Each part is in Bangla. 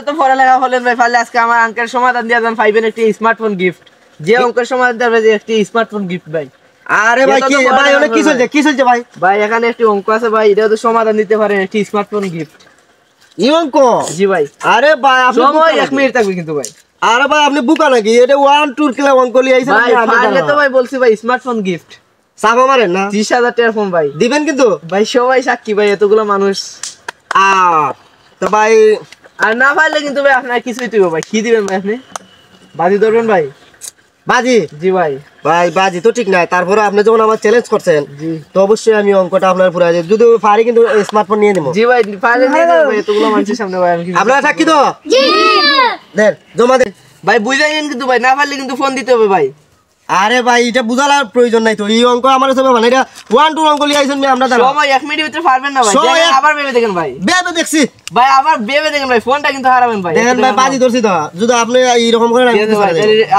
তো পড়ালেখা হলেন ভাই, পারলে আজকে আমার অঙ্কের সমাধান দিয়ে দেন, পাইবেন একটি স্মার্টফোন গিফট। যে অঙ্কের সমাধান দেবে যে একটি স্মার্টফোন গিফট ভাই। আরে ভাই কি ভাই অনেক কি চলছে ভাই? ভাই এখানে একটি অঙ্ক আছে ভাই, এটা তো সমাধান দিতে পারেন একটি স্মার্টফোন গিফট। এই অঙ্ক? জি ভাই। আরে ভাই আপনি সময় 1 মিনিট থাকবে কিন্তু ভাই। আরে ভাই আপনি বুকা নাকি? এটা 1 2 কিলো অঙ্ক লিয়ে আইছেন ভাই পারলে তো ভাই বলছি ভাই স্মার্টফোন গিফট। সাবা মারেন না? 30,000 টাকার ফোন ভাই দিবেন কিন্তু ভাই, সবাই সাক্ষী ভাই, এতগুলো মানুষ। তো ভাই আর না পারলে কিন্তু ভাই আপনার কিছুই দিব ভাই। কি দিবেন ভাই আপনি? বাজি ধরবেন ভাই? বাজি? জি ভাই। ভাই বাজি তো ঠিক নাই, তারপরে আপনি যখন আমার চ্যালেঞ্জ করছেন তো অবশ্যই আমি অঙ্কটা আপনার পুরো যদি পারি কিন্তু স্মার্টফোন নিয়ে দেব। জি ভাই পারলে নিয়ে দেব ভাই, এতগুলো মানুষের সামনে ভাই আমি। আপনারা সাক্ষী তো? জি। দেন জমা দেন ভাই, বুঝাই নেন কিন্তু ভাই, না পারলে কিন্তু ফোন দিতে হবে ভাই। আরে ভাই এটা বুঝালার প্রয়োজন নাই তো, এই অঙ্ক আমার সব মানে এটা 1 2 অঙ্ক লিয়ে আইছেন আমরা দাঁড়া। সময় 1 মিনিটের ভিতরে পারবেন না ভাই। আবার ভেবে দেখেন ভাই। ভেবে দেখছি ভাই, আবার ভেবে দেখেন ভাই, ফোনটা কিন্তু হারাবেন ভাই। দেখেন ভাই বাজি ধরছি তো, যদি আপনি এই রকম করে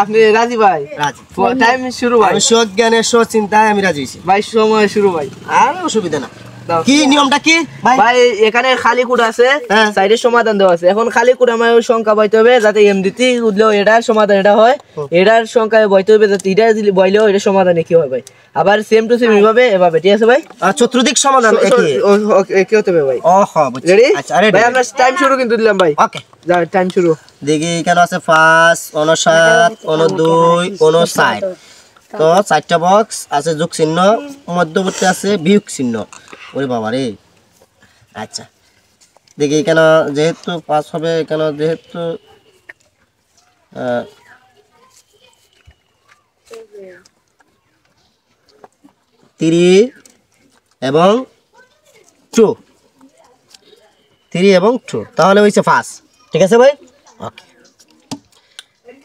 আপনি রাজি ভাই? রাজি। টাইম শুরু ভাই। সৎ জ্ঞানে সৎ চিন্তায় আমি রাজি হইছি ভাই, সময় শুরু ভাই। আর অসুবিধা না। কি নিয়মটা কি ভাই? ভাই এখানে খালি কোড আছে, সাইডে সমাধান দেওয়া আছে। এখন খালি কোড আমার সংখ্যা বইতে হবে যাতে এমডিটি উঠলেও এটার সমাধান এটা হয়, এটার সংখ্যা বইতে হবে যাতে এটা বইলেও এটা সমাধান কি হয় ভাই। আবার সেম টু সেম এভাবে ঠিক আছে ভাই? চতুর্দিক সমাধান একই হতে হবে ভাই। বুঝছি। রেডি? আচ্ছা রেডি ভাই আমরা টাইম শুরু কিন্তু দিলাম ভাই। ওকে যা টাইম শুরু। দেখি কেন আছে 5 59 92 59। তো 4টা বক্স আছে, যোগ চিহ্ন মধ্যবর্তী আছে বিয়োগ চিহ্ন। ওরে বাবা রে। আচ্ছা দেখি কেন যেহেতু 5 হবে, কেন যেহেতু 3 এবং 2 3 এবং 2 তাহলে হইছে 5। ঠিক আছে ভাই? ওকে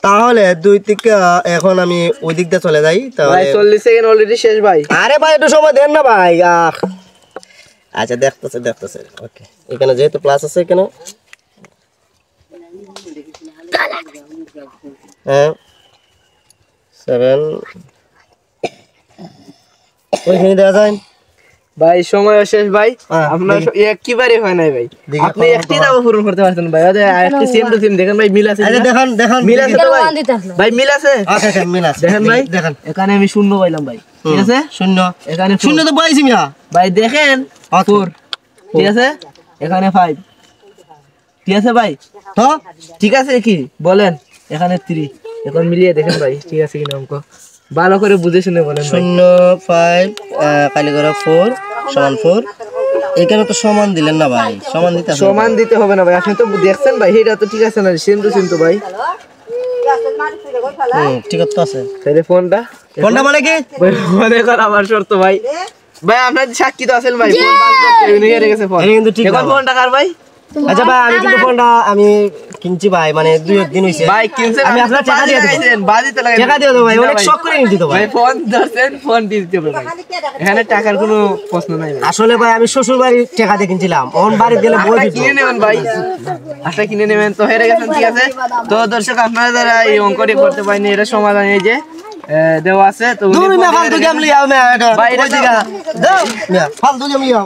তাহলে 2 থেকে এখন আমি ওই দিক দিয়ে চলে যাই। তাহলে ভাই 40 সেকেন্ড অলরেডি শেষ ভাই। আরে ভাই একটু সময় দেন না ভাই। আচ্ছা দেখতেছে। ওকে এখানে যেহেতু প্লাস আছে কেন, হ্যাঁ 7 ওইখানে দেওয়া যায় ভাই। সময় শেষ ভাই। আপনার একবারে হয় নাই ভাই, আপনি একটি দাও পূরণ করতে পারছেন ভাই। আরেকটি সেম টু সেম দেখেন ভাই, মিল আছে। আচ্ছা দেখেন মিল আছে তো ভাই? ভাই মিল আছে। আচ্ছা মিল আছে। দেখেন ভাই, দেখেন এখানে আমি শূন্য পাইলাম ভাই। ঠিক আছে? শূন্য। এখানে শূন্য তো পাইছি মিয়া ভাই। দেখেন 4। ঠিক আছে? এখানে 5। ঠিক আছে ভাই? তো ঠিক আছে কি বলেন? এখানে 3। এখন মিলিয়ে দেখেন ভাই ঠিক আছে কিনা অঙ্ক। ভালো করে বুঝে শুনে বলেন ভাই। 0 5 কালি করে 4 সমান 4। এখানে তো সমান দিলেন না ভাই, সমান দিতে হবে না ভাই। আপনি তো দেখছেন ভাই, এটা তো ঠিক আছে না, সেম টু সেম তো ভাই। ঠিক আছে। তাহলে ফোনটা মানে কি মনে কর আমার শর্ত ভাই। ভাই আপনার সাক্ষী তো আছেন ভাই, ফোন বাদ করতে নিয়ে রেখেছে ফোন। কিন্তু ঠিক এখন ফোনটা কার ভাই? আচ্ছা ভাই আমি কিন্তু ফোনটা আমি কিনছি ভাই, মানে 2 দিন হইছে ভাই। কিনছেন আমি আপনার টাকা দিয়ে দেব। বাজিতে লাগাইছেন, টাকা দিয়ে দেব ভাই, অনেক শখ করে নিতে তো ভাই। ভাই ফোন ধরছেন, ফোন দিতে হবে ভাই। এখানে টাকার কোনো প্রশ্ন নাই ভাই। আসলে ভাই আমি শ্বশুর বাড়ির টাকা দিয়ে কিনছিলাম, ওন বাড়ি গেলে বই দিত। কিনে নেবেন ভাই, আশা কিনে নেবেন। তো হেরে গেছেন ঠিক আছে। তো দর্শক আপনারা যারা এই অঙ্কটি করতে পারেনি, এটা সমাধান এই যে দেওয়া আছে। তো ফালতু গেম লিয়াও না এটা ভাই, এটা ফালতু গেম লিয়াও।